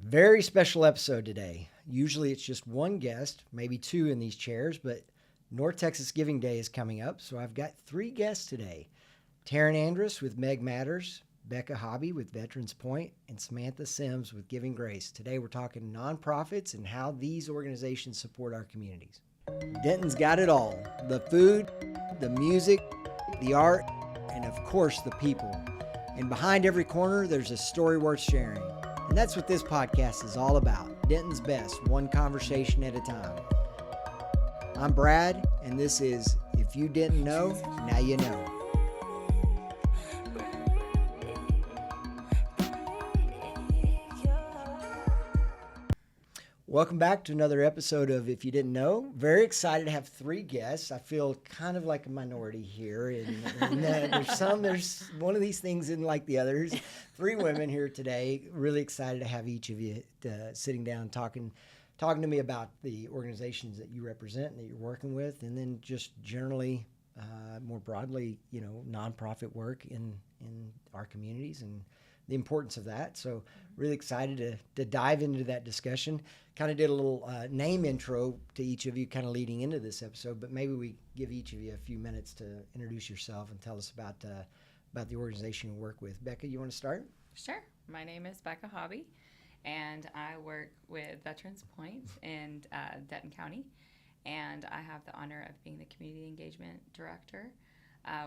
Very special episode today. Usually it's just one guest, maybe two in these chairs, but North Texas Giving Day is coming up, so I've got three guests today. Terin Andrus with Meg Matters, Becca Hobby with Veterans Point, and Samantha Sims with Giving Grace. Today we're talking nonprofits and how these organizations support our communities. Denton's got it all. The food, the music, the art, and of course the people. And behind every corner, there's a story worth sharing. And that's what this podcast is all about. Denton's best, one conversation at a time. I'm Brad, and this is If You Didn't Know, Now You Know. Welcome back to another episode of If You Didn't Know. Very excited to have three guests. I feel kind of like a minority here. And there's one of these things isn't like the others. Three women here today. Really excited to have each of you sitting down talking to me about the organizations that you represent and that you're working with, and then just generally, more broadly, nonprofit work in our communities and the importance of that. So really excited to dive into that discussion. Kind of did a little name intro to each of you kind of leading into this episode, but maybe we give each of you a few minutes to introduce yourself and tell us about the organization you work with. Becca, you want to start? Sure. My name is Becca Hobby, and I work with Veterans Point in Denton County, and I have the honor of being the Community Engagement Director.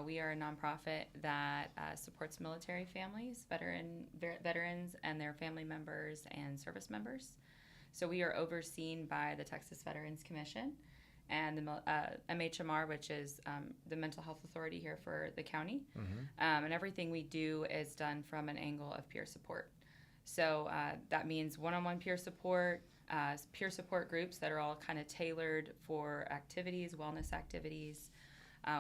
We are a nonprofit that supports military families, veterans and their family members and service members. So we are overseen by the Texas Veterans Commission and the MHMR, which is the mental health authority here for the county. Mm-hmm. And everything we do is done from an angle of peer support. So that means one-on-one peer support groups that are all kind of tailored for activities, wellness activities.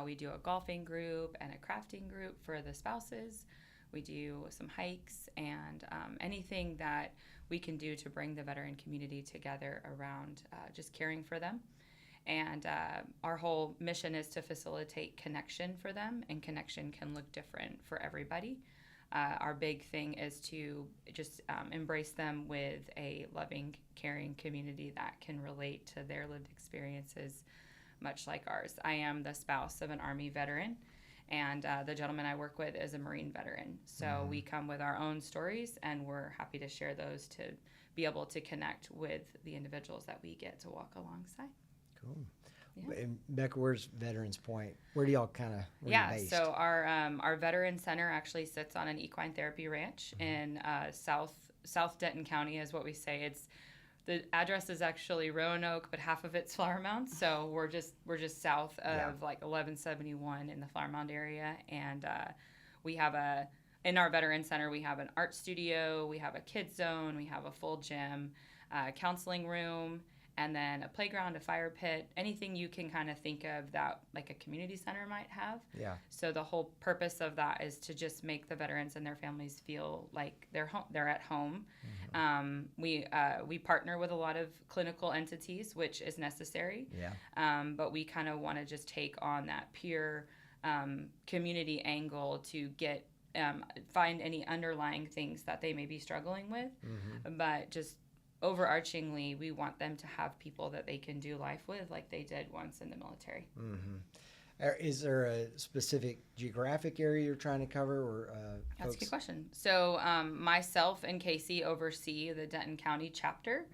We do a golfing group and a crafting group for the spouses. We do some hikes and anything that we can do to bring the veteran community together around just caring for them. And our whole mission is to facilitate connection for them, and connection can look different for everybody. Our big thing is to just embrace them with a loving, caring community that can relate to their lived experiences, much like ours. I am the spouse of an Army veteran, and the gentleman I work with is a Marine veteran. So we come with our own stories, and we're happy to share those to be able to connect with the individuals that we get to walk alongside. Cool. Yeah. And Becca, where's Veterans Point? Where do y'all based? So our Veteran Center actually sits on an equine therapy ranch in South Denton County, is what we say. The address is actually Roanoke, but half of it's Flower Mound. So we're just south of like 1171 in the Flower Mound area, and we have in our Veteran Center we have an art studio, we have a kids zone, we have a full gym, counseling room, and then a playground, a fire pit, anything you can kind of think of that like a community center might have. Yeah. So the whole purpose of that is to just make the veterans and their families feel like they're at home. Mm-hmm. We partner with a lot of clinical entities, which is necessary. Yeah. But we kind of want to just take on that pure community angle to get find any underlying things that they may be struggling with, but just overarchingly, we want them to have people that they can do life with like they did once in the military. Mm-hmm. Is there a specific geographic area you're trying to cover? Or That's a good question. So myself and Casey oversee the Denton County chapter.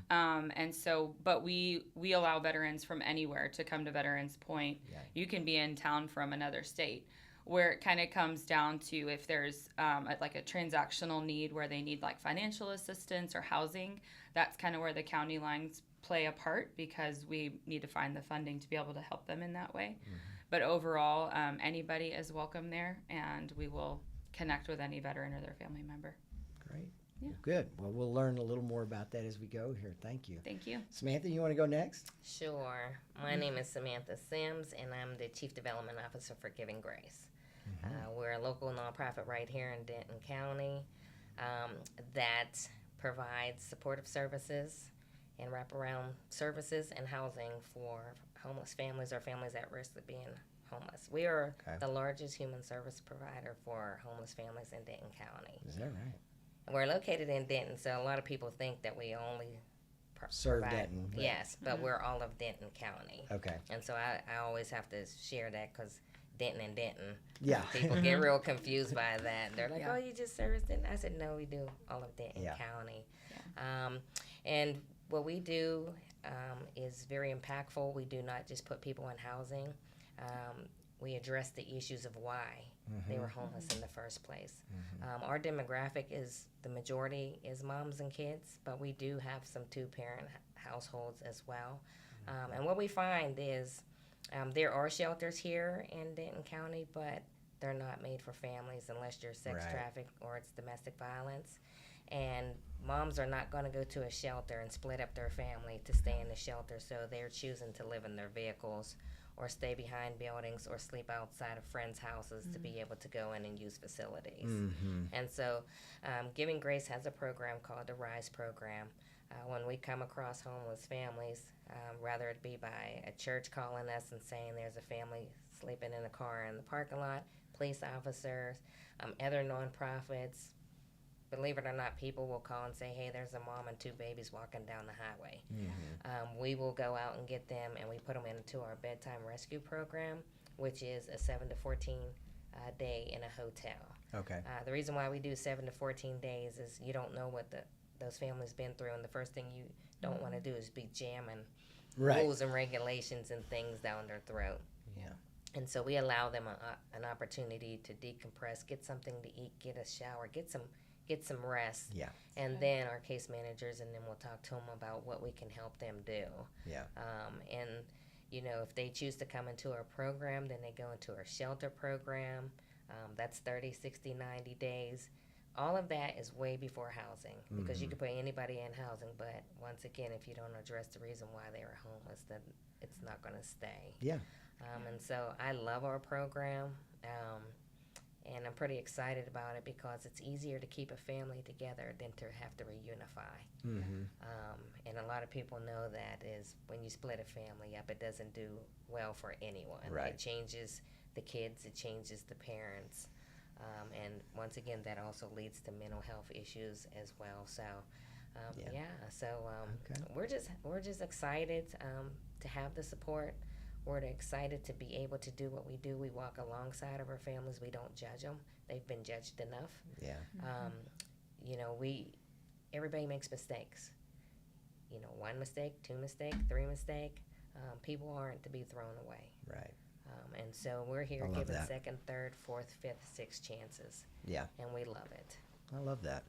Mm-hmm. But we allow veterans from anywhere to come to Veterans Point. Yeah. You can be in town from another state. Where it kind of comes down to if there's like a transactional need where they need like financial assistance or housing, that's kind of where the county lines play a part, because we need to find the funding to be able to help them in that way. Mm-hmm. But overall, anybody is welcome there, and we will connect with any veteran or their family member. Great. Yeah. Well, good. Well, we'll learn a little more about that as we go here. Thank you. Thank you. Samantha, you want to go next? Sure. My name is Samantha Sims, and I'm the Chief Development Officer for Giving Grace. Mm-hmm. We're a local nonprofit right here in Denton County that provides supportive services and wraparound services and housing for homeless families or families at risk of being homeless. We are the largest human service provider for homeless families in Denton County. Is that right? We're located in Denton, so a lot of people think that we only Serve provide- Denton, but- Yes, but we're all of Denton County. Okay. And so I always have to share that because Denton and Denton, Yeah. people get real confused by that. They're like, Yeah. oh, you just service Denton? I said, no, we do all of Denton Yeah. County. And what we do is very impactful. We do not just put people in housing. We address the issues of why they were homeless in the first place. Our demographic is, the majority is moms and kids, but we do have some two-parent households as well. And what we find is there are shelters here in Denton County, but they're not made for families unless you're sex Right. trafficked or it's domestic violence. And moms are not going to go to a shelter and split up their family to stay in the shelter, so they're choosing to live in their vehicles or stay behind buildings or sleep outside of friends' houses to be able to go in and use facilities. And so Giving Grace has a program called the RISE program. When we come across homeless families, whether it be by a church calling us and saying there's a family sleeping in a car in the parking lot, police officers, other nonprofits, believe it or not, people will call and say, hey, there's a mom and two babies walking down the highway. We will go out and get them, and we put them into our bedtime rescue program, which is a 7 to 14 day in a hotel. Okay. The reason why we do 7 to 14 days is you don't know what those families been through, and the first thing you don't want to do is be jamming Right. rules and regulations and things down their throat. Yeah. And so we allow them an opportunity to decompress, get something to eat, get a shower, get some rest. Yeah. And then our case managers, and then we'll talk to them about what we can help them do. Yeah. And, you know, if they choose to come into our program, then they go into our shelter program. That's 30, 60, 90 days. All of that is way before housing, because you can put anybody in housing, but once again, if you don't address the reason why they were homeless, then it's not going to stay. Yeah. And so I love our program, and I'm pretty excited about it because it's easier to keep a family together than to have to reunify. And a lot of people know that is when you split a family up, it doesn't do well for anyone. Right. It changes the kids, it changes the parents. And once again, that also leads to mental health issues as well. So, Okay. we're just excited to have the support. We're excited to be able to do what we do. We walk alongside of our families. We don't judge them. They've been judged enough. Yeah. You know, everybody makes mistakes. You know, 1 mistake, 2 mistake, 3 mistake. People aren't to be thrown away. Right. And so we're here I love giving that. 2nd, 3rd, 4th, 5th, 6th chances. Yeah. And we love it. I love that.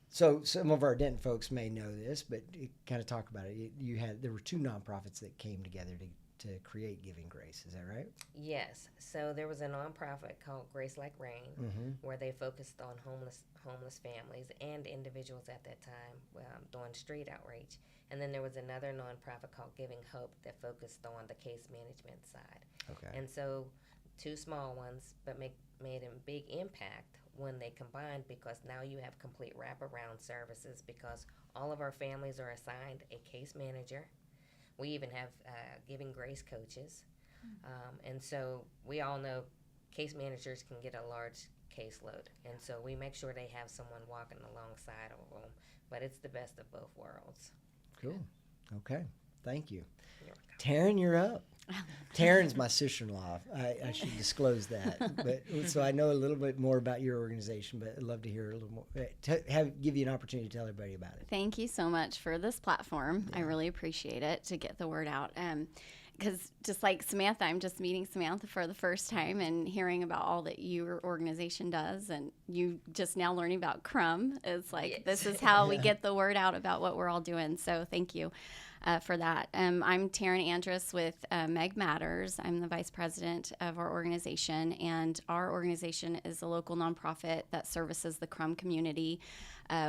So some of our Denton folks may know this, but kind of talk about it. There were 2 nonprofits that came together to create Giving Grace. Is that right? Yes. So there was a nonprofit called Grace Like Rain, where they focused on homeless families and individuals at that time doing street outreach. And then there was another nonprofit called Giving Hope that focused on the case management side. Okay. And so 2 small ones, but made a big impact when they combined, because now you have complete wraparound services, because all of our families are assigned a case manager. We even have Giving Grace coaches. And so we all know case managers can get a large caseload. And so we make sure they have someone walking alongside of them. But it's the best of both worlds. Cool. Okay. Thank you. You're welcome. Terin, you're up. Teren's my sister-in-law. I should disclose that. But so I know a little bit more about your organization, but I'd love to hear a little more. Give you an opportunity to tell everybody about it. Thank you so much for this platform. I really appreciate it to get the word out. Because just like Samantha, I'm just meeting Samantha for the first time and hearing about all that your organization does, and you just now learning about Krum. It's like, Yes. This is how we get the word out about what we're all doing. So thank you for that. I'm Terin Andrus with Meg Matters. I'm the vice president of our organization, and our organization is a local nonprofit that services the Krum community.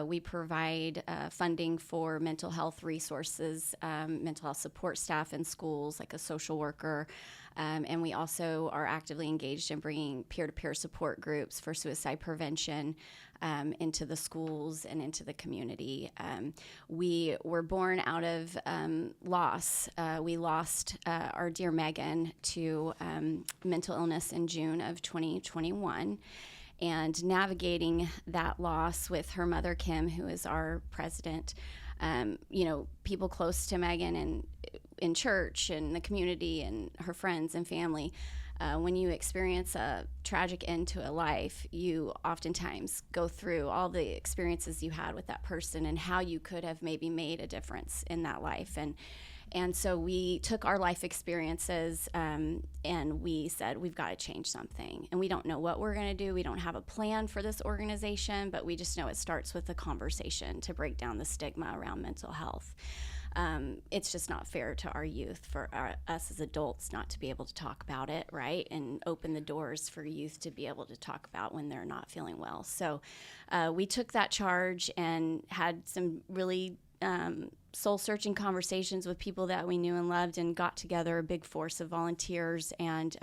We provide funding for mental health resources, mental health support staff in schools, like a social worker. And we also are actively engaged in bringing peer-to-peer support groups for suicide prevention into the schools and into the community. We were born out of loss. We lost our dear Megan to mental illness in June of 2021. and navigating that loss with her mother, Kim, who is our president. People close to Megan and in church and the community and her friends and family. When you experience a tragic end to a life, you oftentimes go through all the experiences you had with that person and how you could have maybe made a difference in that life. And so we took our life experiences and we said, we've got to change something. And we don't know what we're going to do. We don't have a plan for this organization, but we just know it starts with a conversation to break down the stigma around mental health. It's just not fair to our youth, for us as adults, not to be able to talk about it, right? And open the doors for youth to be able to talk about when they're not feeling well. So we took that charge and had some really soul-searching conversations with people that we knew and loved, and got together a big force of volunteers and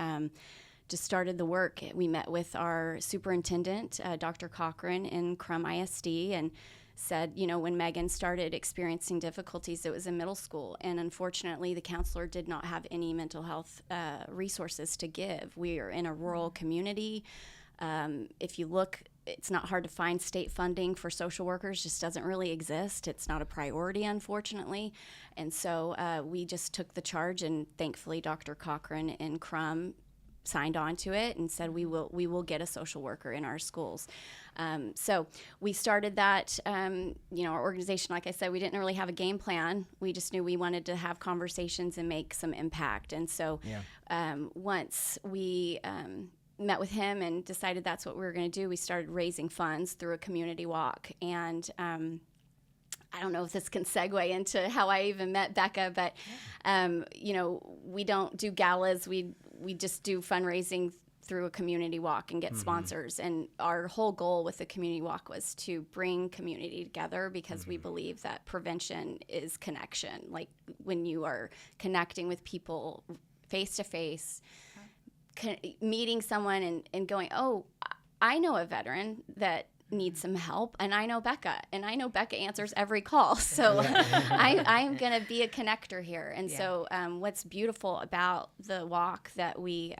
just started the work. We met with our superintendent, Dr. Cochran, in Krum ISD, and said, when Megan started experiencing difficulties, it was in middle school, and unfortunately the counselor did not have any mental health resources to give. We are in a rural community. If you look, it's not hard to find state funding for social workers, just doesn't really exist. It's not a priority, unfortunately. And so we just took the charge, and thankfully Dr. Cochran and Krum signed on to it and said we will get a social worker in our schools. So we started that. Our organization, like I said, we didn't really have a game plan. We just knew we wanted to have conversations and make some impact. And so once we met with him and decided that's what we were going to do, we started raising funds through a community walk. And I don't know if this can segue into how I even met Becca, but we don't do galas. We just do fundraising through a community walk and get sponsors. And our whole goal with the community walk was to bring community together, because we believe that prevention is connection. Like when you are connecting with people face to face, meeting someone and going, oh, I know a veteran that needs some help, and I know Becca, and I know Becca answers every call, so I am going to be a connector here. And so what's beautiful about the walk that we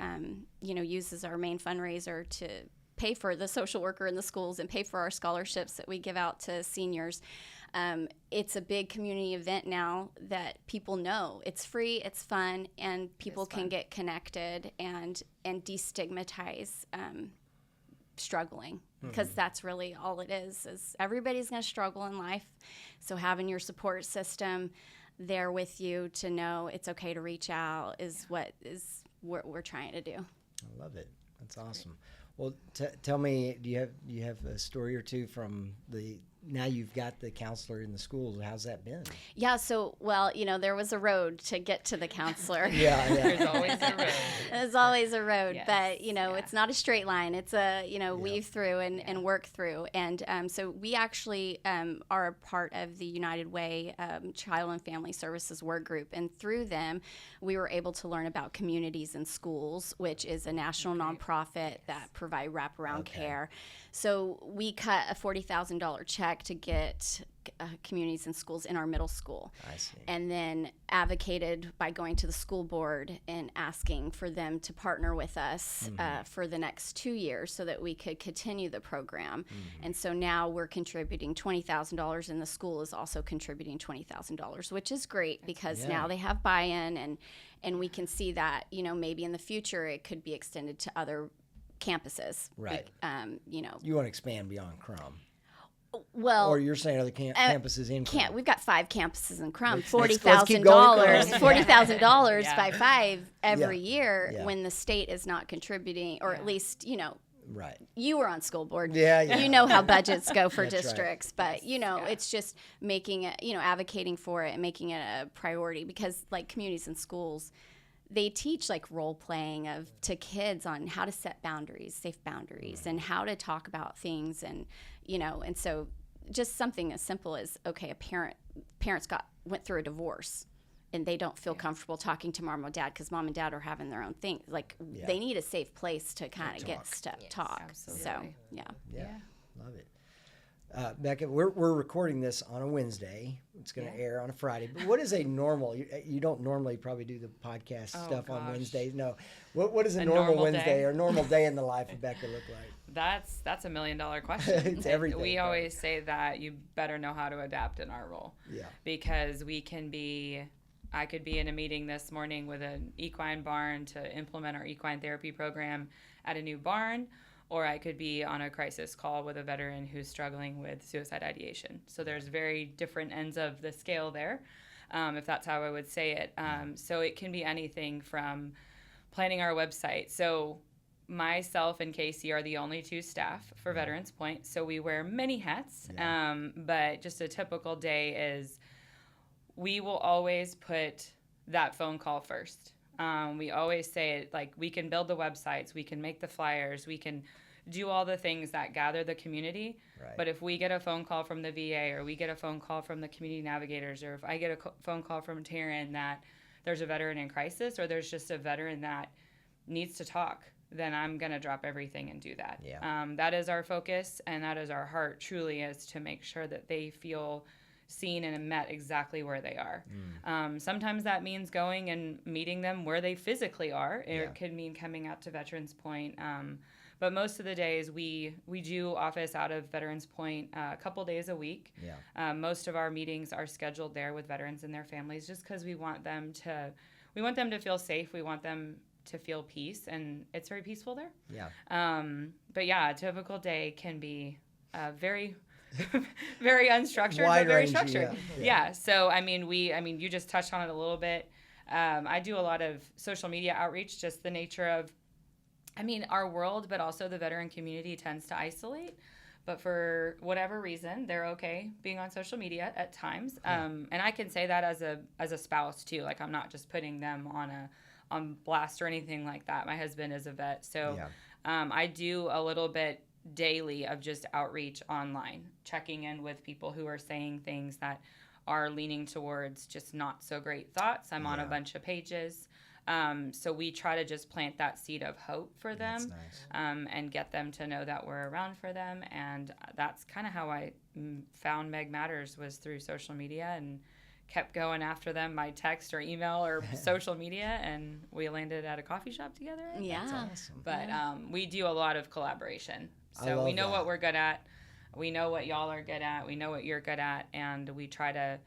use as our main fundraiser to pay for the social worker in the schools and pay for our scholarships that we give out to seniors, it's a big community event now that people know it's free, it's fun, and people can get connected and destigmatize struggling, because that's really all it is everybody's going to struggle in life. So having your support system there with you to know it's okay to reach out is what we're trying to do. I love it. That's awesome. Well, tell me, do you have a story or two from now you've got the counselor in the schools? How's that been? Yeah, so, there was a road to get to the counselor. Yeah. There's always a road. There's always a road, yes. But, it's not a straight line. It's a, weave through and work through. And so we actually are a part of the United Way Child and Family Services Work Group. And through them, we were able to learn about Communities in Schools, which is a national nonprofit that provide wraparound care. So we cut a $40,000 check to get Communities in Schools in our middle school. I see. And then advocated by going to the school board and asking for them to partner with us for the next 2 years so that we could continue the program. And so now we're contributing $20,000, and the school is also contributing $20,000, which is great because now they have buy-in, and we can see that, maybe in the future it could be extended to other campuses. Right. You want to expand beyond Krum. Well, or you're saying other campuses in Krum. We've got 5 campuses in Krum. Let's keep going. $40,000 by 5 every year when the state is not contributing, or at least Right. You were on school board. Yeah. You know how budgets go for That's districts, right. but it's just making it, advocating for it and making it a priority, because like Communities in Schools, they teach like role playing to kids on how to set boundaries, safe boundaries, and how to talk about things, and and so just something as simple as, okay, parents went through a divorce, and they don't feel comfortable talking to mom or dad because mom and dad are having their own thing. Like they need a safe place to kind of get talk. Absolutely. So yeah, love it. Becca, we're recording this on a Wednesday. It's going to air on a Friday. But what is a normal? You don't normally probably do the podcast stuff on Wednesdays. No. What does a normal Wednesday day? or normal day in the life of Becca look like? That's a $1 million question. It's everything. We right? always say that you better know how to adapt in our role. Yeah. Because I could be in a meeting this morning with an equine barn to implement our equine therapy program at a new barn, or I could be on a crisis call with a veteran who's struggling with suicide ideation. So there's very different ends of the scale there, if that's how I would say it. So it can be anything from planning our website. So myself and Casey are the only 2 staff for Veterans Point, so we wear many hats. But just a typical day is we will always put that phone call first. We always say it like we can build the websites, we can make the flyers, we can do all the things that gather the community. Right. But if we get a phone call from the VA, or we get a phone call from the community navigators, or if I get a phone call from Terin that there's a veteran in crisis, or there's just a veteran that needs to talk, then I'm going to drop everything and do that. Yeah. That is our focus, and that is our heart, truly, is to make sure that they feel seen and met exactly where they are. Sometimes that means going and meeting them where they physically are. It could mean coming out to Veterans Point. But most of the days we do office out of Veterans Point a couple days a week. Yeah. Most of our meetings are scheduled there with veterans and their families, just because we want them to feel safe. We want them to feel peace, and it's very peaceful there. Yeah. But yeah, a typical day can be very very unstructured, Wide but very range, structured. yeah. So you just touched on it a little bit. I do a lot of social media outreach, just the nature of, our world, but also the veteran community tends to isolate. But for whatever reason, they're okay being on social media at times. And I can say that as a spouse too. Like, I'm not just putting them on blast or anything like that. My husband is a vet, so I do a little bit daily of just outreach online, checking in with people who are saying things that are leaning towards just not so great thoughts. I'm on a bunch of pages. So we try to just plant that seed of hope for them. That's nice. And get them to know that we're around for them. And that's kind of how I found Meg Matters, was through social media, and kept going after them by text or email or social media, and we landed at a coffee shop together. Yeah. That's awesome. But we do a lot of collaboration. I So love we know that. what we're good at. We know what y'all are good at. We know what you're good at. And we try to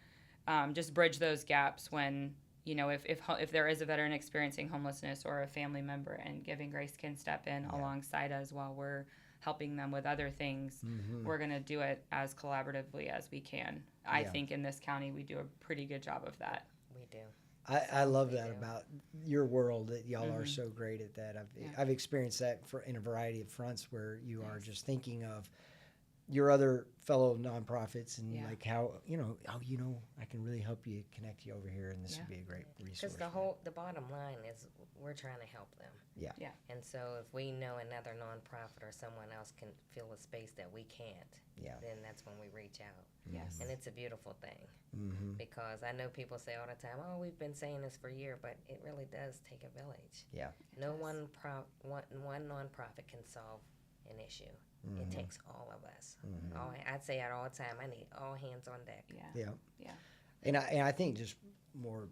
just bridge those gaps when, if there is a veteran experiencing homelessness, or a family member, and Giving Grace can step in alongside us while we're helping them with other things. We're going to do it as collaboratively as we can. I think in this county we do a pretty good job of that. We do. I love that about your world, that y'all are so great at that. I've experienced that in a variety of fronts, where you are just thinking of your other fellow nonprofits, and like how, I can really help you, connect you over here, and this would be a great resource. Because the bottom line is we're trying to help them. Yeah. And so if we know another nonprofit or someone else can fill a space that we can't, then that's when we reach out. Yes. And it's a beautiful thing, because I know people say all the time, "Oh, we've been saying this for a year," but it really does take a village. Yeah. No one nonprofit can solve an issue. It takes all of us. I'd say it all the time. I need all hands on deck. Yeah. And I think just more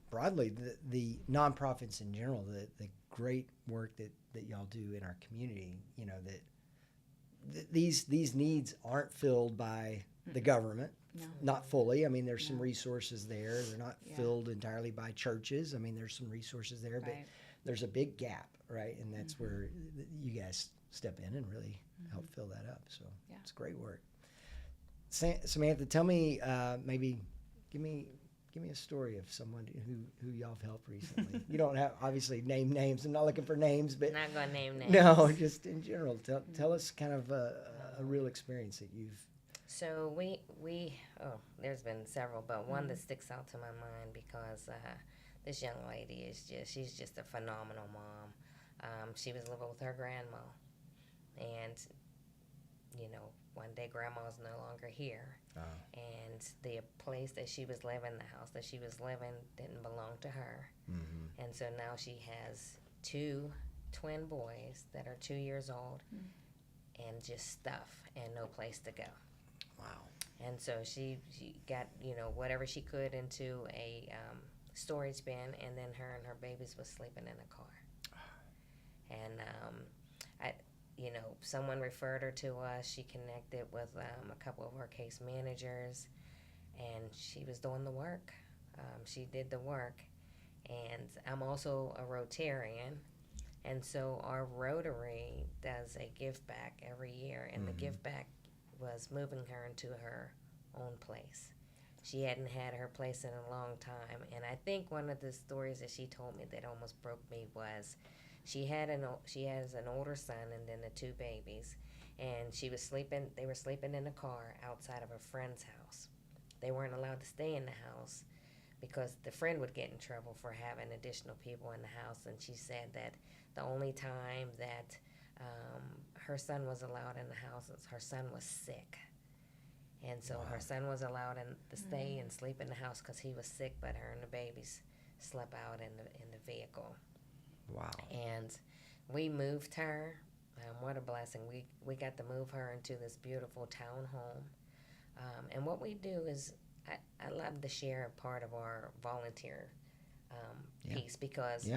broadly, the nonprofits in general, the great work that y'all do in our community, that these needs aren't filled by the government, not fully. There's some resources there. They're not filled entirely by churches. There's some resources there, but there's a big gap, right? And that's where you guys step in and really help fill that up. So it's great work. Samantha, tell me, maybe give me a story of someone who y'all have helped recently. You don't have, obviously, name names. I'm not looking for names, but Not gonna name names. no, just in general. Tell us kind of a real experience that you've. So there's been several, but one that sticks out to my mind, because this young lady she's just a phenomenal mom. She was living with her grandma, and one day grandma's no longer here, and the place that she was living, the house that she was living, didn't belong to her, and so now she has 2 twin boys that are 2 years old, and just stuff and no place to go. Wow. And so she got whatever she could into a storage bin, and then her and her babies was sleeping in a car. And someone referred her to us. She connected with a couple of our case managers, and she was doing the work. She did the work. And I'm also a Rotarian. And so our Rotary does a give back every year. And the give back was moving her into her own place. She hadn't had her place in a long time. And I think one of the stories that she told me that almost broke me was she has an older son and then the 2 babies. And they were sleeping in a car outside of a friend's house. They weren't allowed to stay in the house because the friend would get in trouble for having additional people in the house. And she said that the only time that her son was allowed in the house was her son was sick. And so her son was allowed to stay and sleep in the house because he was sick, but her and the babies slept out in the vehicle. Wow. And we moved her. What a blessing. We got to move her into this beautiful townhome. And what we do is, I love to share a part of our volunteer piece because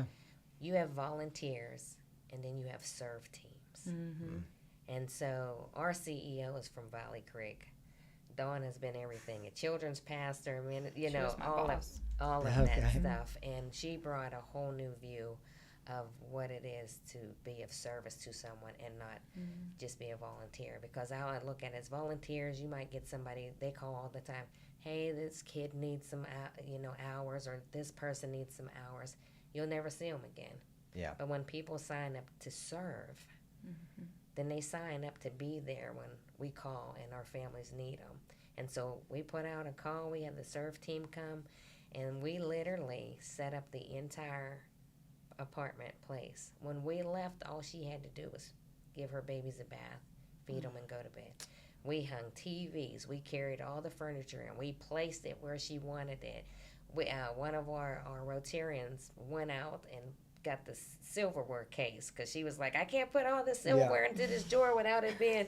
you have volunteers and then you have serve teams. Mm-hmm. And so our CEO is from Valley Creek. Dawn has been everything, a children's pastor, all of that stuff. And she brought a whole new view of what it is to be of service to someone and not just be a volunteer. Because how I look at it as volunteers, you might get somebody, they call all the time, hey, this kid needs some hours, or this person needs some hours. You'll never see them again. Yeah. But when people sign up to serve, then they sign up to be there when we call and our families need them. And so we put out a call, we have the serve team come, and we literally set up the entire apartment place. When we left, all she had to do was give her babies a bath, feed them, and go to bed. We hung TVs, we carried all the furniture, and we placed it where she wanted it. One of our Rotarians went out and got the silverware case because she was like, I can't put all this silverware into this drawer without it being.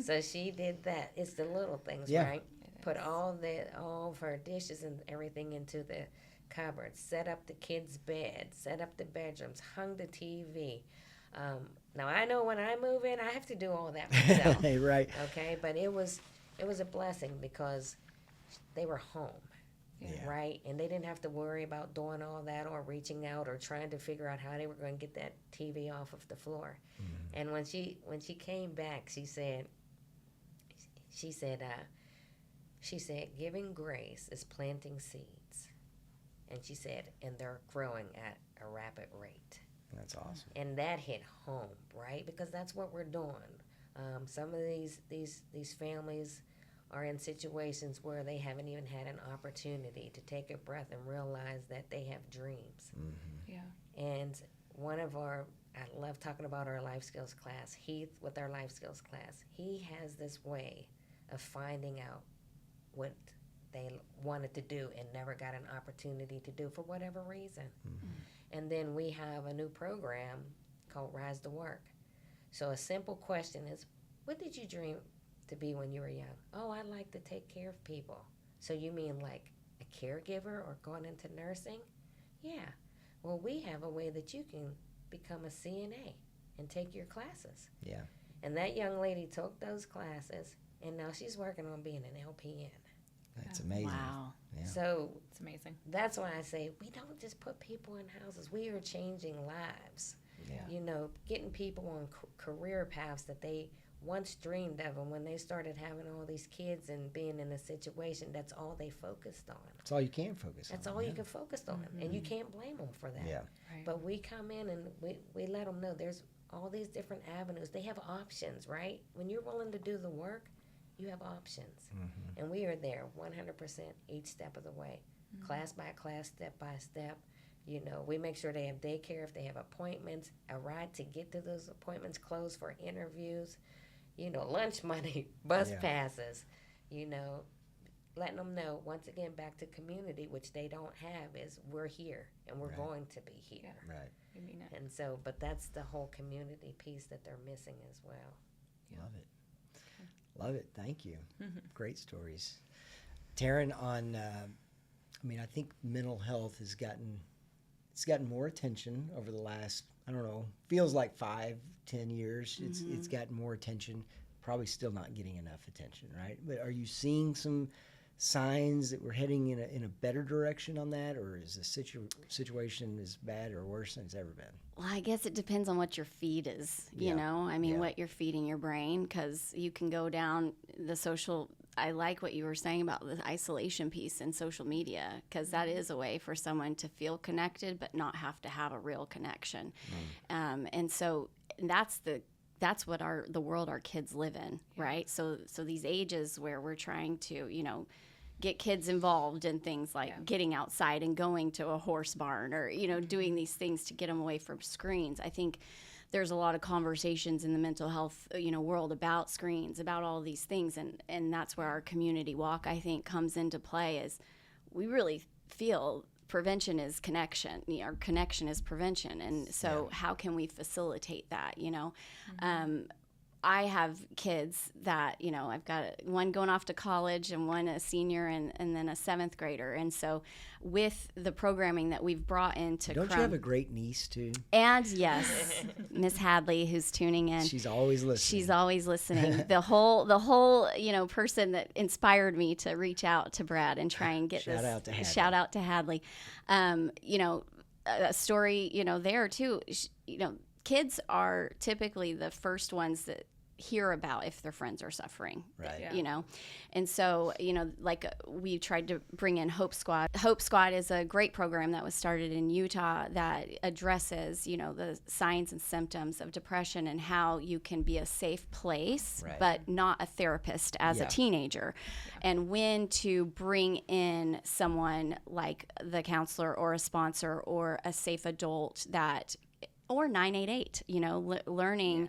So she did that. It's the little things, right? Put all of her dishes and everything into the cupboard, set up the kids' bed, set up the bedrooms, hung the TV. Now I know when I move in, I have to do all that myself. Right. Okay, but it was a blessing because they were home. Yeah. Right? And they didn't have to worry about doing all that or reaching out or trying to figure out how they were going to get that TV off of the floor. Mm-hmm. And when she came back, she said, giving grace is planting seeds. And she said, and they're growing at a rapid rate. That's awesome. And that hit home, right? Because that's what we're doing. Some of these families are in situations where they haven't even had an opportunity to take a breath and realize that they have dreams. Mm-hmm. Yeah. And I love talking about our life skills class. Heath, with our life skills class, he has this way of finding out what they wanted to do and never got an opportunity to do for whatever reason. Mm-hmm. And then we have a new program called Rise to Work. So a simple question is, what did you dream to be when you were young? Oh, I like to take care of people. So you mean like a caregiver or going into nursing? Yeah. Well, we have a way that you can become a CNA and take your classes. Yeah. And that young lady took those classes, and now she's working on being an LPN. That's amazing. Wow. Yeah. So It's amazing. that's why I say we don't just put people in houses. We are changing lives. Yeah. Getting people on career paths that they once dreamed of, and when they started having all these kids and being in a situation, that's all they focused on. That's all you can focus on. That's all you can focus on, and you can't blame them for that. Yeah. Right. But we come in and we let them know there's all these different avenues. They have options, right? When you're willing to do the work, you have options. Mm-hmm. And we are there 100% each step of the way, class by class, step by step. We make sure they have daycare if they have appointments, a ride to get to those appointments, clothes for interviews, lunch money, bus passes, letting them know, once again, back to community, which they don't have, is we're here and we're going to be here. Yeah. Right. You mean it. And so, but that's the whole community piece that they're missing as well. Love it. Love it. Thank you. Great stories. Terin, I think mental health has gotten more attention over the last, I don't know, feels like 5-10 years. It's gotten more attention. Probably still not getting enough attention, right? But are you seeing some signs that we're heading in a better direction on that, or is the situation as bad or worse than it's ever been? Well, I guess it depends on what your feed is, you know? I mean, what you're feeding your brain, because you can go down the social. I like what you were saying about the isolation piece in social media, because that is a way for someone to feel connected but not have to have a real connection. And so that's what the world our kids live in, right? So these ages where we're trying to, get kids involved in things like getting outside and going to a horse barn, or, doing these things to get them away from screens. I think there's a lot of conversations in the mental health, world about screens, about all these things. And that's where our community walk, I think, comes into play, is we really feel prevention is connection. Our connection is prevention. And so how can we facilitate that, I have kids that, I've got one going off to college and one a senior and then a 7th grader. And so with the programming that we've brought into Don't you have a great niece too? And yes, Miss Hadley, who's tuning in. She's always listening. The whole, person that inspired me to reach out to Brad and try and get Shout out to Hadley. Shout out to Hadley. A story, there too, kids are typically the first ones that hear about if their friends are suffering, right? And so, like we tried to bring in Hope Squad. Hope Squad is a great program that was started in Utah that addresses, the signs and symptoms of depression and how you can be a safe place, but not a therapist as a teenager, and when to bring in someone like the counselor or a sponsor or a safe adult or 988, learning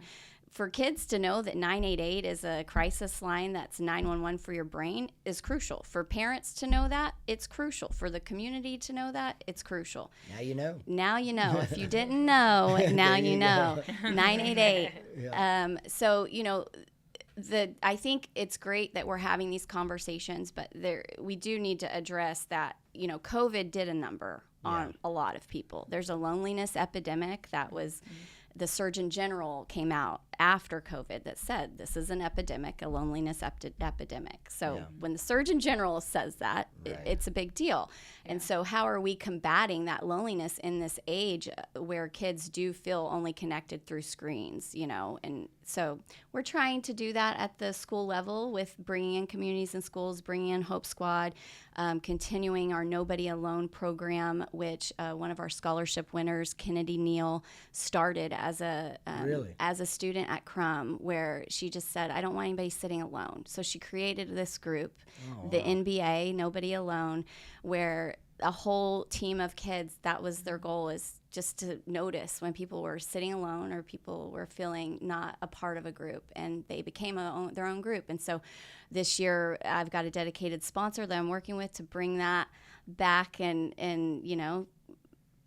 for kids to know that 988 is a crisis line that's 911 for your brain is crucial. For parents to know that, it's crucial. For the community to know that, it's crucial. Now you know. Now you know. If you didn't know, now you know. 988. Yeah. So, I think it's great that we're having these conversations, but we do need to address that, COVID did a number on a lot of people. There's a loneliness epidemic that was, the Surgeon General came out after COVID that said this is an epidemic, a loneliness epidemic. So when the Surgeon General says that, it's a big deal. And so how are we combating that loneliness in this age where kids do feel only connected through screens, And so we're trying to do that at the school level with bringing in communities and schools, bringing in Hope Squad, continuing our Nobody Alone program, which one of our scholarship winners, Kennedy Neal, started as a student at Krum, where she just said, I don't want anybody sitting alone. So she created this group, the NBA, Nobody Alone, where a whole team of kids, that was their goal, is just to notice when people were sitting alone or people were feeling not a part of a group, and they became their own group. And so this year I've got a dedicated sponsor that I'm working with to bring that back and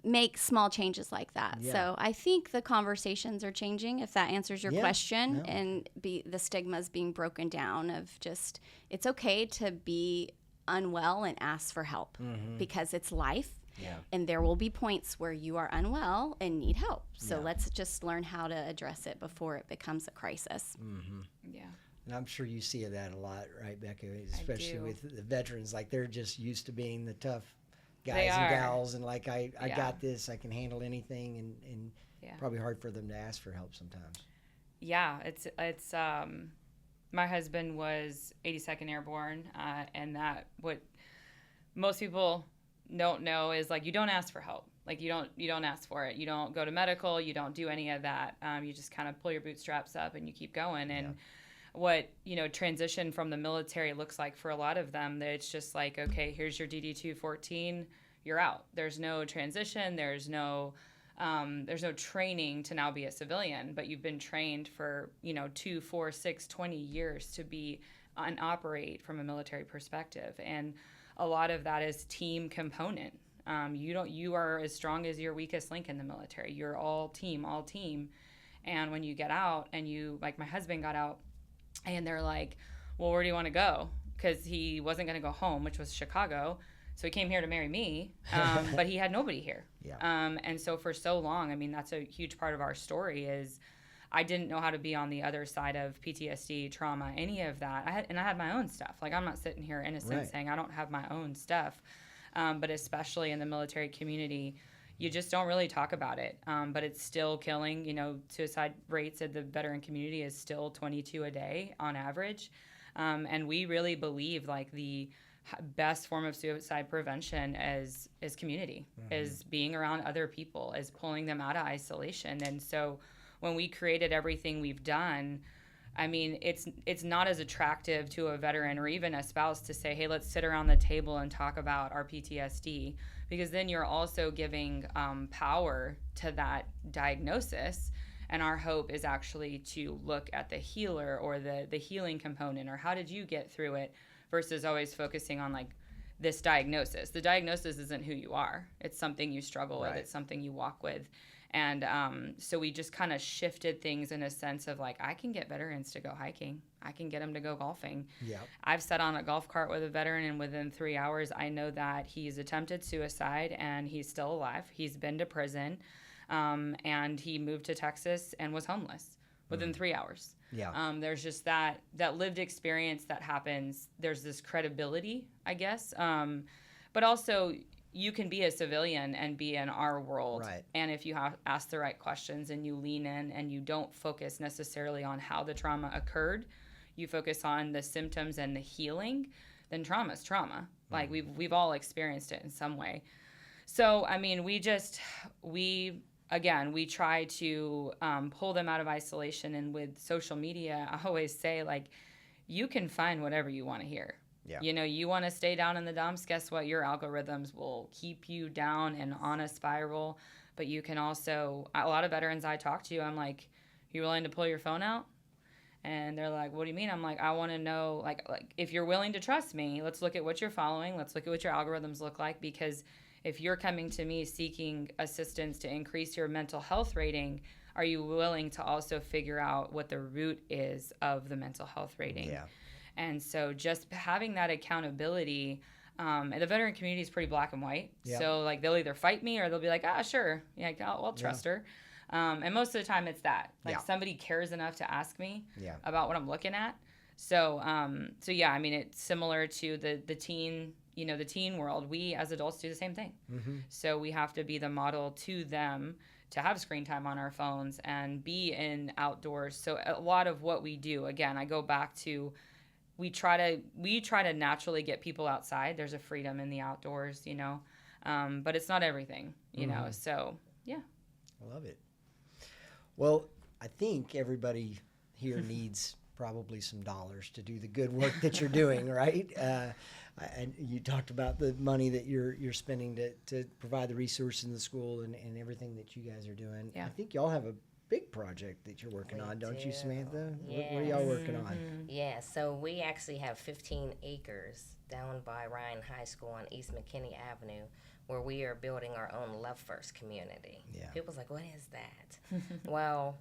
make small changes like that. So I think the conversations are changing, if that answers your question, and the stigma is being broken down of just, it's okay to be unwell and ask for help, because it's life. And there will be points where you are unwell and need help. So let's just learn how to address it before it becomes a crisis. And I'm sure you see that a lot, right, Becca? Especially with the veterans, like they're just used to being the tough guys and gals, and like I got this, I can handle anything, and probably hard for them to ask for help sometimes. Yeah, it's my husband was 82nd Airborne, and that what most people don't know is, like, you don't ask for help. Like, you don't ask for it. You don't go to medical. You don't do any of that. You just kind of pull your bootstraps up and you keep going. And what, transition from the military looks like for a lot of them, that it's just like, okay, here's your DD-214, you're out. There's no transition. There's no training to now be a civilian, but you've been trained for, 2, 4, 6, 20 years to be and operate from a military perspective. And a lot of that is team component. You are as strong as your weakest link in the military. You're all team. And when you get out, and like my husband got out, and they're like, well, where do you want to go? Because he wasn't going to go home, which was Chicago. So he came here to marry me, but he had nobody here. Yeah. And so for so long, I mean, that's a huge part of our story is I didn't know how to be on the other side of PTSD, trauma, any of that. I had my own stuff. Like, I'm not sitting here innocent saying I don't have my own stuff. But especially in the military community, you just don't really talk about it. But it's still killing. You know, suicide rates in the veteran community is still 22 a day on average. And we really believe like the best form of suicide prevention is community, is being around other people, is pulling them out of isolation. And so when we created everything we've done, I mean, it's not as attractive to a veteran or even a spouse to say, hey, let's sit around the table and talk about our PTSD, because then you're also giving power to that diagnosis. And our hope is actually to look at the healer or the healing component, or how did you get through it, versus always focusing on like this diagnosis. The diagnosis isn't who you are. It's something you struggle with. It's something you walk with. And so we just kind of shifted things in a sense of like, I can get veterans to go hiking. I can get them to go golfing. Yeah. I've sat on a golf cart with a veteran, and within 3 hours, I know that he's attempted suicide and he's still alive. He's been to prison, and he moved to Texas and was homeless within 3 hours. Yeah. There's just that lived experience that happens. There's this credibility, I guess. But also, you can be a civilian and be in our world. Right. And if you ask the right questions and you lean in and you don't focus necessarily on how the trauma occurred, you focus on the symptoms and the healing, then trauma's trauma. Like we've all experienced it in some way. So, I mean, we try to pull them out of isolation. And with social media, I always say, like, you can find whatever you want to hear. Yeah. You know, you want to stay down in the dumps, guess what? Your algorithms will keep you down and on a spiral. But you can also, a lot of veterans I talk to, I'm like, you willing to pull your phone out? And they're like, what do you mean? I'm like, I want to know, like if you're willing to trust me, let's look at what you're following. Let's look at what your algorithms look like. Because if you're coming to me seeking assistance to increase your mental health rating, are you willing to also figure out what the root is of the mental health rating? Yeah. And so just having that accountability, and the veteran community is pretty black and white. Yeah. So like they'll either fight me or they'll be like, sure. Yeah, I'll trust her. And most of the time it's that. Like somebody cares enough to ask me about what I'm looking at. So, yeah, I mean, it's similar to the teen, the teen world. We as adults do the same thing. Mm-hmm. So we have to be the model to them to have screen time on our phones and be in outdoors. So a lot of what we do, again, I go back to, we try to naturally get people outside. There's a freedom in the outdoors, but it's not everything, you know. So, yeah. I love it. Well, I think everybody here needs probably some dollars to do the good work that you're doing, right? And you talked about the money that you're spending to provide the resources in the school and everything that you guys are doing. Yeah. I think y'all have a big project that you're working on, don't you, Samantha? Yes. What are y'all working on? Yeah, so we actually have 15 acres down by Ryan High School on East McKinney Avenue where we are building our own Love First community. Yeah. People's like, what is that? Well,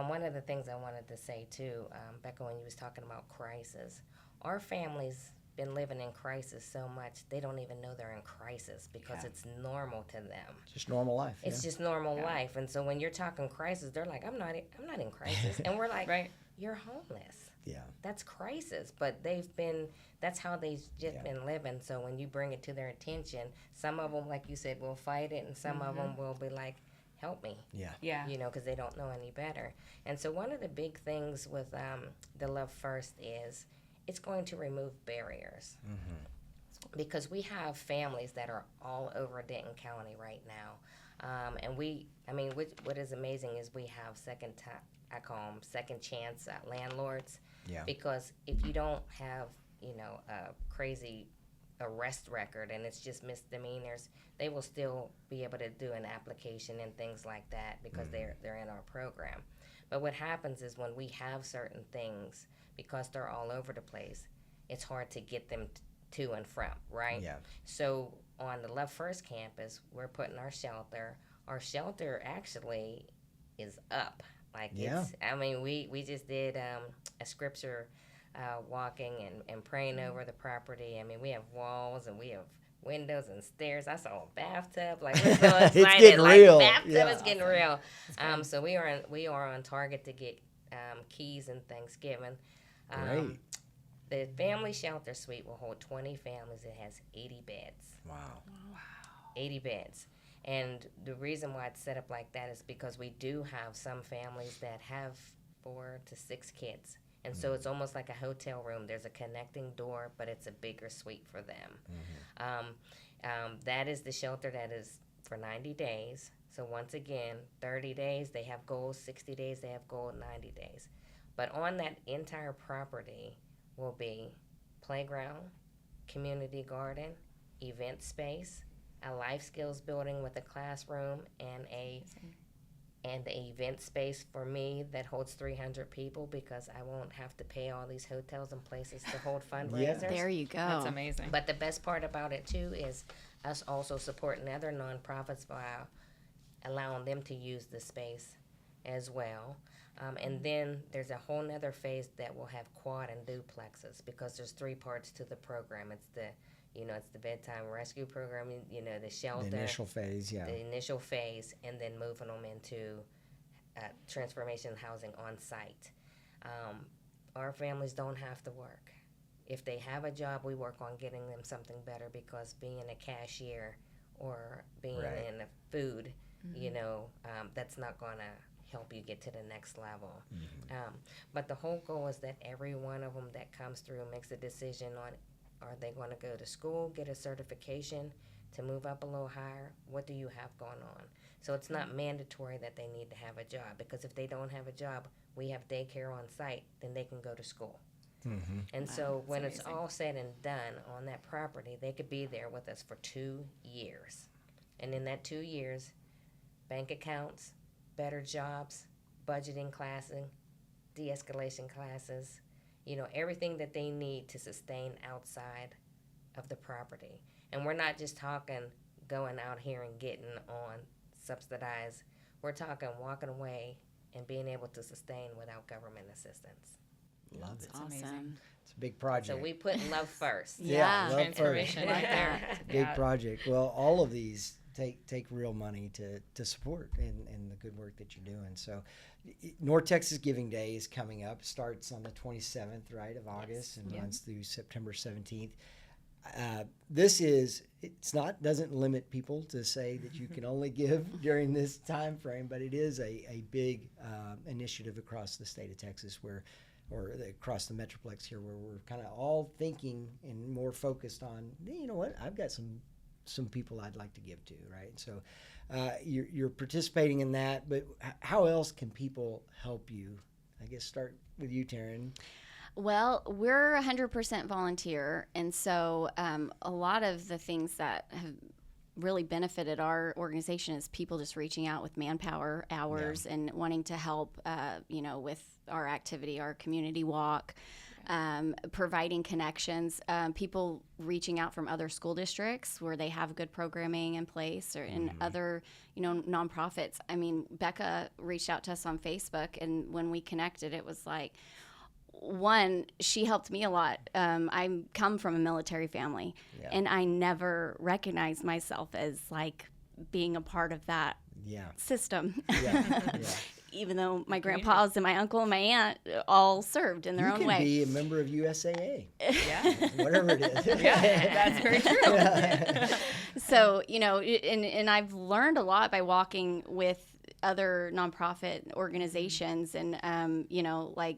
one of the things I wanted to say too, Becca, when you was talking about crisis, our family's been living in crisis so much they don't even know they're in crisis because it's normal to them. Just normal life. It's just normal life. And so when you're talking crisis, they're like, I'm not in crisis. And we're like, right. You're homeless. Yeah. That's crisis. But that's how they've just been living. So when you bring it to their attention, some of them, like you said, will fight it, and some of them will be like, help me. Yeah. Yeah. Because they don't know any better. And so one of the big things with the Love First is it's going to remove barriers. Mm-hmm. Because we have families that are all over Denton County right now. And what is amazing is we have second chance landlords. Yeah. Because if you don't have, a crazy arrest record and it's just misdemeanors, they will still be able to do an application and things like that because they're in our program. But what happens is when we have certain things, because they're all over the place, it's hard to get them to and from, right? Yeah. So on the Love First campus, we're putting our shelter. Our shelter actually is up. We just did a scripture walking and praying over the property. I mean, we have walls and we have windows and stairs. I saw a bathtub. Like, we're so excited. It's getting like, real. Bathtub Yeah. is getting real. So we are on target to get keys in Thanksgiving. Great. The family shelter suite will hold 20 families. It has 80 beds. Wow. 80 beds. And the reason why it's set up like that is because we do have some families that have 4 to 6 kids. And so it's almost like a hotel room. There's a connecting door, but it's a bigger suite for them. That is the shelter that is for 90 days. So once again, 30 days, they have goals. 60 days, they have goals. 90 days. But on that entire property will be playground, community garden, event space, a life skills building with a classroom, and an event space for me that holds 300 people, because I won't have to pay all these hotels and places to hold fundraisers. There you go. That's amazing. But the best part about it too is us also supporting other nonprofits by allowing them to use the space as well. And then there's a whole nother phase that will have quad and duplexes, because there's 3 parts to the program. It's the bedtime rescue program, the shelter. The initial phase, yeah. The initial phase, and then moving them into transformation housing on site. Our families don't have to work. If they have a job, we work on getting them something better, because being a cashier or being Right. in food, that's not going to help you get to the next level. But the whole goal is that every one of them that comes through makes a decision on, are they going to go to school, get a certification to move up a little higher? What do you have going on? So it's not mandatory that they need to have a job, because if they don't have a job, we have daycare on site, then they can go to school. And so that's when it's amazing. all said and done on that property, they could be there with us for 2 years. And in that 2 years, bank accounts, better jobs, budgeting classes, de-escalation classes, everything that they need to sustain outside of the property. And we're not just talking going out here and getting on subsidized. We're talking walking away and being able to sustain without government assistance. Love it. That's amazing. It's a big project. So we put love first. Yeah. love first. Transformation right there. Big Yeah. project. Well, all of these take real money to support in the good work that you're doing. So North Texas Giving Day is coming up. Starts on the 27th, right, of August, and runs through September 17th. Doesn't limit people to say that you can only give during this time frame, but it is a big initiative across the state of Texas across the Metroplex here, where we're kind of all thinking and more focused on, you know what, I've got some people I'd like to give to, right? So you're participating in that, but how else can people help you? I guess start with you, Terin. Well, we're 100% volunteer, and so a lot of the things that have really benefited our organization is people just reaching out with manpower hours and wanting to help, with our activity, our community walk, providing connections, people reaching out from other school districts where they have good programming in place, or in other, nonprofits. I mean, Becca reached out to us on Facebook, and when we connected, it was like, one, she helped me a lot. I come from a military family, and I never recognized myself as like being a part of that system. Even though my grandpas and my uncle and my aunt all served in their own way. You can be a member of USAA. Yeah. Whatever it is. Yeah, that's very true. So, and I've learned a lot by walking with other nonprofit organizations, and, like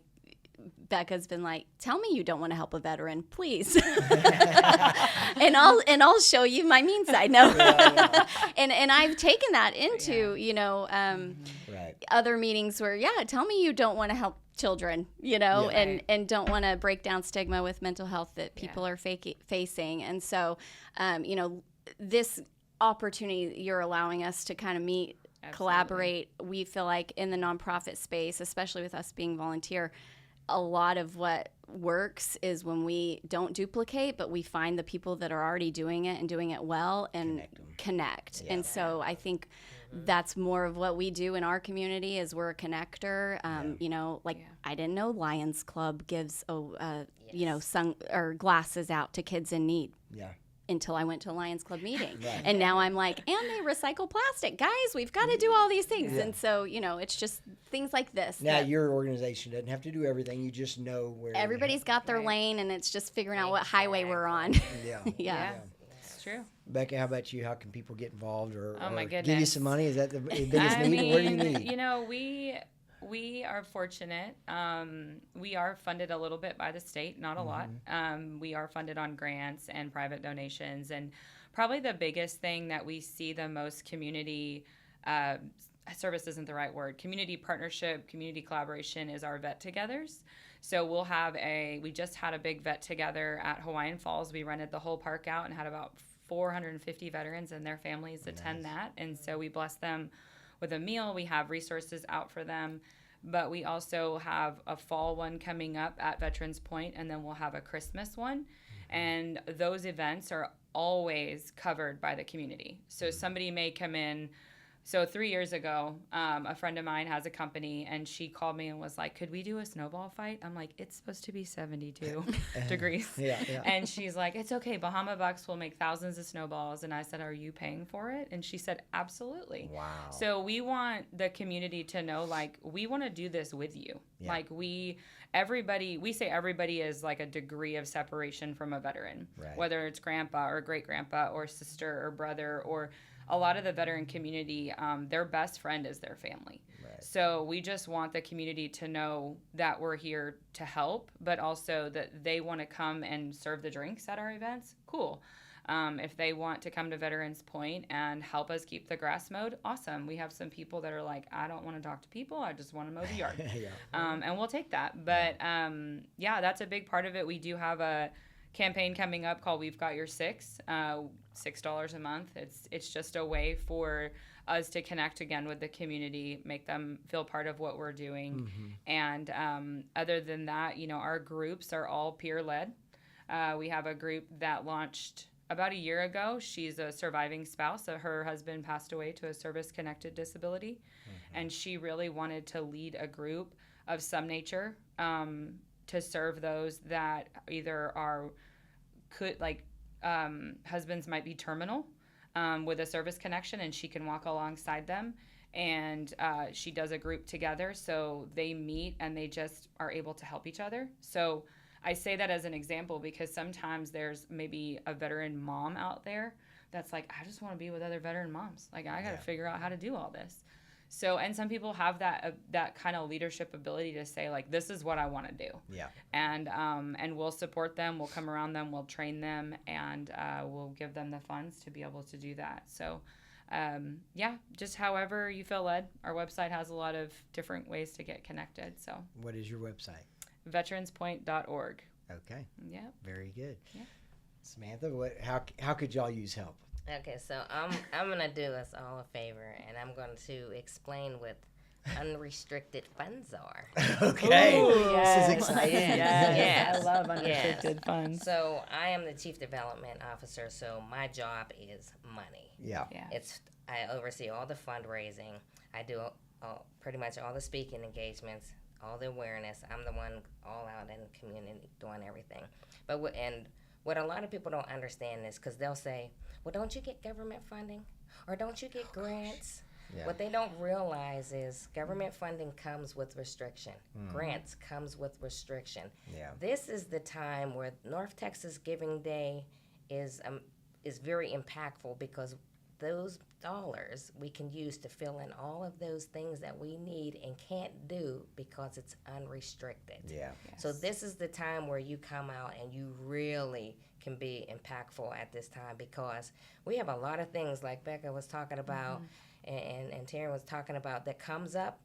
Becca's been like, tell me you don't want to help a veteran, please. and I'll show you my mean side. No. And I've taken that into, other meetings where, tell me you don't want to help children, and don't want to break down stigma with mental health that people are facing. And so, this opportunity you're allowing us to kind of meet, collaborate, we feel like in the nonprofit space, especially with us being volunteer, a lot of what works is when we don't duplicate, but we find the people that are already doing it and doing it well and connect. And so I think that's more of what we do in our community, is we're a connector. I didn't know Lions Club gives, glasses out to kids in need. until I went to a Lions Club meeting. Right. And now I'm like, and they recycle plastic. Guys, we've got to do all these things. Yeah. And so, it's just things like this. Now, that your organization doesn't have to do everything. You just know where everybody's got their Right. lane, and it's just figuring out what highway we're on. Yeah. Yeah. It's true. Becca, how about you? How can people get involved or, Oh, my or give you goodness. some money? Is that the biggest I need? Or what do you mean, need? We are fortunate. We are funded a little bit by the state, not a lot. We are funded on grants and private donations. And probably the biggest thing that we see the most community service isn't the right word. Community partnership, community collaboration is our vet togethers. So we just had a big vet together at Hawaiian Falls. We rented the whole park out and had about 450 veterans and their families attend that. And so we bless them with a meal. We have resources out for them. But we also have a fall one coming up at Veterans Point, and then we'll have a Christmas one. And those events are always covered by the community. So somebody may come in. So 3 years ago, a friend of mine has a company, and she called me and was like, could we do a snowball fight? I'm like, it's supposed to be 72 degrees. Yeah. And she's like, it's okay. Bahama Bucks will make thousands of snowballs. And I said, are you paying for it? And she said, absolutely. Wow. So we want the community to know, like, we want to do this with you. Yeah. Like we say everybody is like a degree of separation from a veteran, Right. whether it's grandpa or great grandpa or sister or brother, or a lot of the veteran community, their best friend is their family. Right. So we just want the community to know that we're here to help, but also that they want to come and serve the drinks at our events. Cool. If they want to come to Veterans Point and help us keep the grass mowed, awesome. We have some people that are like, I don't want to talk to people. I just want to mow the yard. Yeah. And we'll take that. But that's a big part of it. We do have a campaign coming up called We've Got Your Six, $6 a month. It's just a way for us to connect again with the community, make them feel part of what we're doing. And other than that, our groups are all peer-led. We have a group that launched about a year ago. She's a surviving spouse. Her husband passed away to a service-connected disability, and she really wanted to lead a group of some nature to serve those that either husbands might be terminal with a service connection, and she can walk alongside them. And she does a group together, so they meet and they just are able to help each other. So I say that as an example because sometimes there's maybe a veteran mom out there that's like, I just want to be with other veteran moms. Like, I got to figure out how to do all this. So, and some people have that kind of leadership ability to say, like, this is what I want to do. Yeah. And we'll support them. We'll come around them. We'll train them, and we'll give them the funds to be able to do that. So, just however you feel led. Our website has a lot of different ways to get connected. So, What is your website? veteranspoint.org. Okay. Yeah. Very good. Yeah. Samantha, how could y'all use help? Okay, so I'm gonna do us all a favor, and I'm going to explain what unrestricted funds are. Okay. Ooh, This is exciting. Yes. I love unrestricted Yes. funds. So I am the Chief Development Officer, so my job is money. Yeah. Yeah. I oversee all the fundraising. I do pretty much all the speaking engagements, all the awareness. I'm the one all out in the community doing everything. But what a lot of people don't understand is because they'll say, well, don't you get government funding? Or don't you get grants? Yeah. What they don't realize is government funding comes with restriction. Grants comes with restriction. Yeah. This is the time where North Texas Giving Day is very impactful because those dollars we can use to fill in all of those things that we need and can't do because it's unrestricted. Yeah. So this is the time where you come out and you really can be impactful at this time because we have a lot of things like Becca was talking about and Terin was talking about that comes up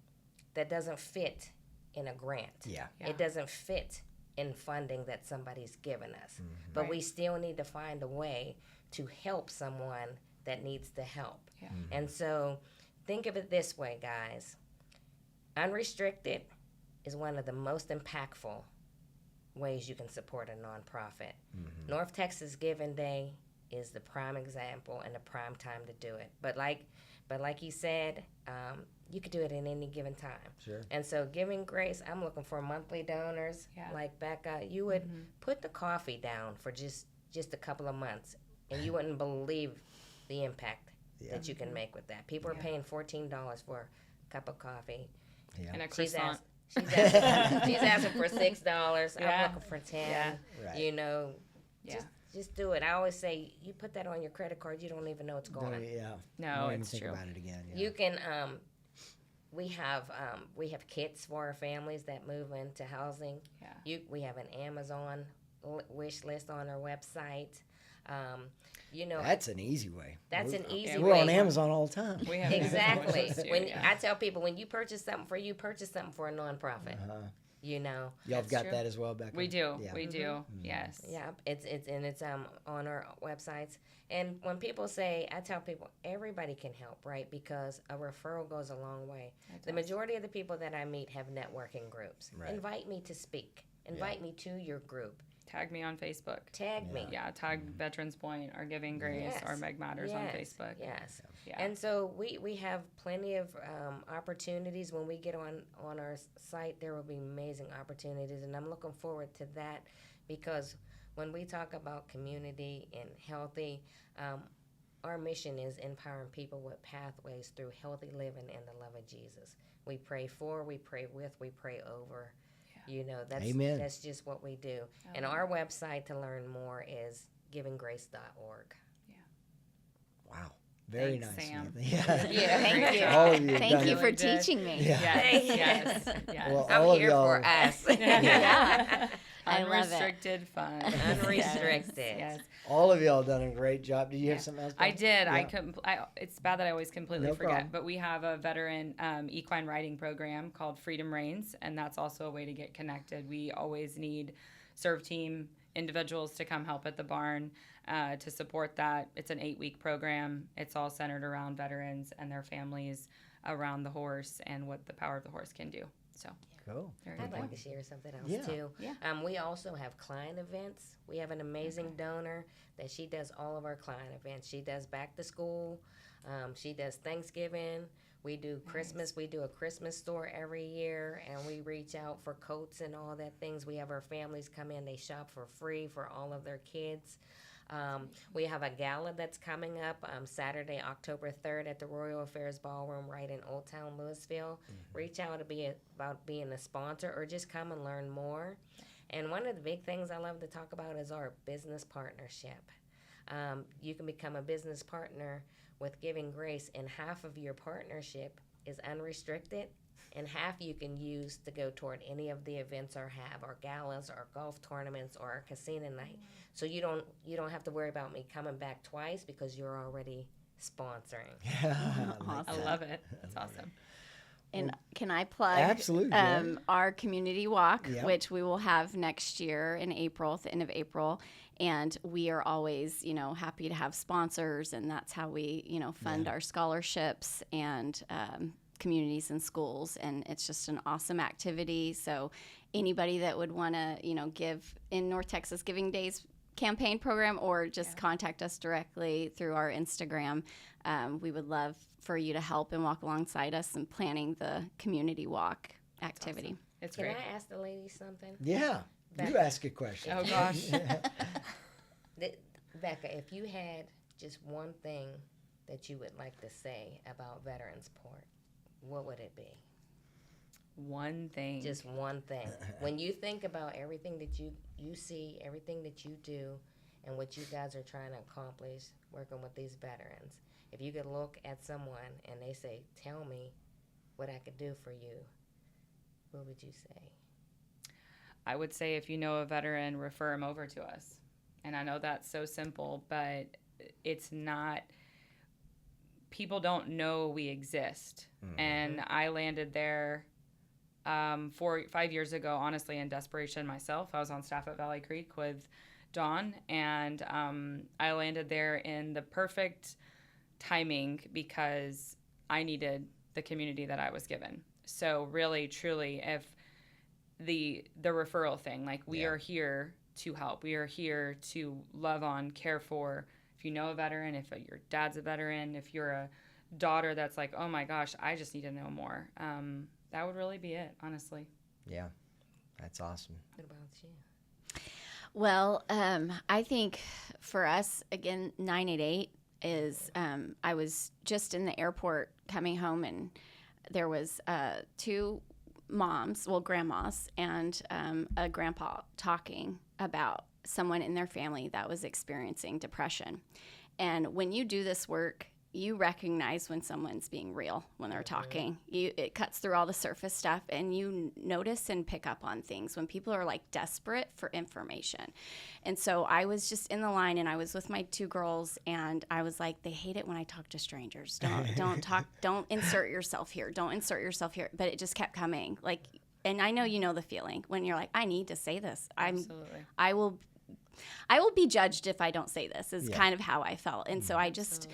that doesn't fit in a grant. Yeah. It doesn't fit in funding that somebody's given us. But we still need to find a way to help someone that needs the help. Yeah. And so think of it this way, guys. Unrestricted is one of the most impactful ways you can support a nonprofit. North Texas Giving Day is the prime example and the prime time to do it. But like you said, you could do it at any given time. Sure. And so Giving Grace, I'm looking for monthly donors. Yeah. Like Becca, you would put the coffee down for just a couple of months and you wouldn't believe the impact that you can make with that. People are paying $14 for a cup of coffee. Yeah. And a croissant. She's asking for $6. I'm looking for 10. Yeah. Right. You know, Yeah. just do it. I always say, you put that on your credit card, you don't even know it's gone. No, Don't even it's think true. about it again. Yeah. You can. We have kits for our families that move into housing. Yeah. We have an Amazon wish list on our website. You know, That's an easy way. that's an easy We're way. on Amazon all the time. We have Exactly. wishes too, When yeah. I tell people, when you purchase something for you, purchase something for a nonprofit. You know. Y'all have That's got true. that as well, Becca? We do. Yeah. We do. Yes. Yeah, it's on our websites. And when people say, I tell people everybody can help, right? Because a referral goes a long way. The majority of the people that I meet have networking groups. Right. Invite me to speak. Invite me to your group. Tag me on Facebook. Tag me. Yeah, tag Veterans Point or Giving Grace Yes. or Meg Matters on Facebook. Yes. Yeah. And so we have plenty of opportunities. When we get on our site, there will be amazing opportunities. And I'm looking forward to that, because when we talk about community and healthy, our mission is empowering people with pathways through healthy living and the love of Jesus. We pray for, we pray with, we pray over. You know, Amen. that's just what we do. And our website to learn more is givinggrace.org. Wow. Very Thanks, nice. Sam. Samantha. Yeah. Yeah, Thank you. All of you have Thank done you it. for teaching me. Yeah. Yes. Yes. Well, I'm all of here y'all. for us. Yeah. I love it. Unrestricted fun. Unrestricted. Yes. All of y'all done a great job. Did you have something else? I Becca? did. Yeah. It's bad that I always completely No forget. problem. But we have a veteran equine riding program called Freedom Reigns, and that's also a way to get connected. We always need serve team individuals to come help at the barn to support that. It's an 8-week program. It's all centered around veterans and their families around the horse and what the power of the horse can do. So Cool. very I'd good. like to share something else Yeah. too. Yeah. We also have client events. We have an amazing donor that she does all of our client events. She does back to school. She does Thanksgiving. We do Christmas. We do a Christmas store every year, and we reach out for coats and all that things. We have our families come in. They shop for free for all of their kids. We have a gala that's coming up Saturday, October 3rd at the Royal Affairs Ballroom right in Old Town Louisville. Reach out to about being a sponsor, or just come and learn more. And one of the big things I love to talk about is our business partnership. You can become a business partner with Giving Grace, and half of your partnership is unrestricted, and half you can use to go toward any of the events or galas or golf tournaments or a casino night. So you don't have to worry about me coming back twice, because you're already sponsoring. Yeah. I love it. That's awesome. And can I plug Absolutely, yeah. our community walk, Yeah. which we will have next year in April, at the end of April. And we are always, happy to have sponsors, and that's how we, fund our scholarships and communities and schools. And it's just an awesome activity. So anybody that would want to, give in North Texas Giving Days campaign program, or just contact us directly through our Instagram, we would love for you to help and walk alongside us in planning the community walk activity. Awesome. It's Can great. I ask the lady something? Yeah. You ask a question. Oh gosh. Becca, if you had just one thing that you would like to say about Veterans Point, what would it be? One thing. Just one thing. When you think about everything that you see, everything that you do, and what you guys are trying to accomplish working with these veterans, if you could look at someone and they say, tell me what I could do for you, what would you say? I would say, if you know a veteran, refer them over to us. And I know that's so simple, but it's not. People don't know we exist. And I landed there 5 years ago, honestly, in desperation myself. I was on staff at Valley Creek with Dawn, and I landed there in the perfect timing, because I needed the community that I was given. So really, truly, if the referral thing, like, we are here to help. We are here to love on, care for. If you know a veteran, if your dad's a veteran, if you're a daughter that's like, oh my gosh, I just need to know more. That would really be it, honestly. Yeah. That's awesome. What about you? Well, I think for us, again, 988 is, I was just in the airport coming home, and there was 2 moms, well, grandmas, and a grandpa talking about someone in their family that was experiencing depression. And when you do this work, you recognize when someone's being real when they're talking. It cuts through all the surface stuff, and you notice and pick up on things when people are like desperate for information. And so I was just in the line, and I was with my 2 girls, and I was like, they hate it when I talk to strangers. Don't talk, don't insert yourself here. Don't insert yourself here. But it just kept coming. Like, and I know you know the feeling when you're like, I need to say this. Absolutely. I will be judged if I don't say this, is kind of how I felt. And so I just,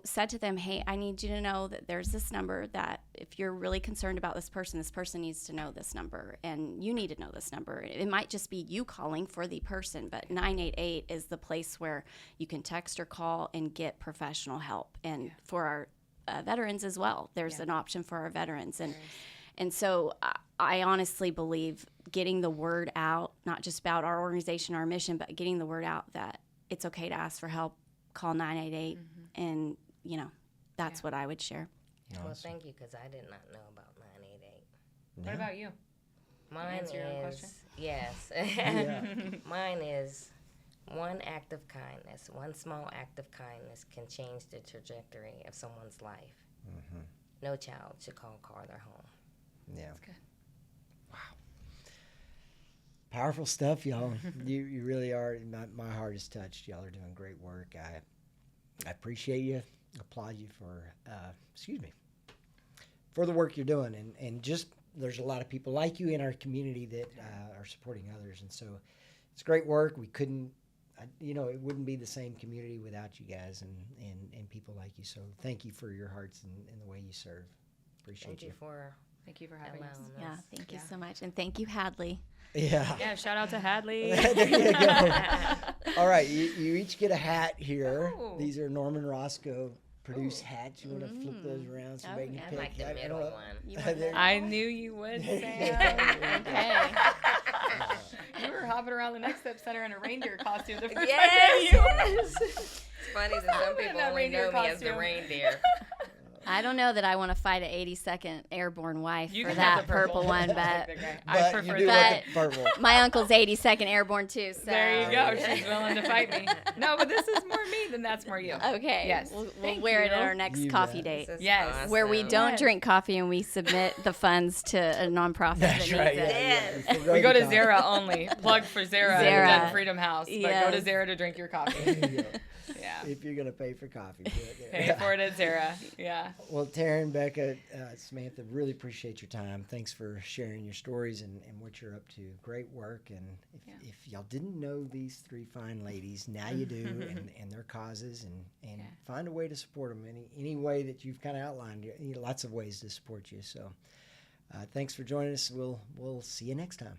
said to them, hey, I need you to know that there's this number, that if you're really concerned about this person needs to know this number, and you need to know this number. It might just be you calling for the person, but 988 is the place where you can text or call and get professional help. And for our veterans as well, there's an option for our veterans. And so I honestly believe getting the word out, not just about our organization, our mission, but getting the word out that it's okay to ask for help, call 988, and, that's what I would share. Well, thank you, because I did not know about 988. What about you? Mine Answer your own question? Yes. Mine is one act of kindness. One small act of kindness can change the trajectory of someone's life. No child should call their home. Yeah. That's good. Wow. Powerful stuff, y'all. You really are. My heart is touched. Y'all are doing great work. I appreciate you. Applaud you for the work you're doing. And just there's a lot of people like you in our community that are supporting others. And so it's great work. We couldn't, it wouldn't be the same community without you guys and people like you. So thank you for your hearts and the way you serve. Appreciate you. Thank you for having us. Yeah, thank you so much. And thank you, Hadley. Yeah. Yeah, shout out to Hadley. There you go. All right, you each get a hat here. Oh. These are Norman Roscoe produced hats. You want to flip those around so they can I pick? like the middle one. I knew you would, Sam. Okay. You were hopping around the Next Step Center in a reindeer costume the first Yes. time I met you. It's funny that some people that only reindeer know me as the costume. reindeer. I don't know that I want to fight an 82nd Airborne wife You for can have that the purple one, I'll but take the gray. But I you prefer do that. want the purple. my uncle's 82nd Airborne too. So. There you go. She's willing to fight me. No, but this is more me, then that's more you. Okay. Yes. We'll Thank wear it you. at our next You coffee bet. date. This is Yes. awesome. Where we don't Yes. drink coffee and we submit the funds to a nonprofit that That's needs right. it. Yeah. We go to Zara only. Plug for Zara Zara. and Freedom House. But go to Yes. Zara to drink your coffee. There you go. Yeah. If you're gonna pay for coffee, do it there. Pay for it at Zara. Yeah. Well, Terin, Becca, Samantha, really appreciate your time. Thanks for sharing your stories and what you're up to. Great work. And if y'all didn't know these 3 fine ladies, now you do, and their causes, and find a way to support them any way that you've kind of outlined. Lots of ways to support you. So thanks for joining us. We'll see you next time.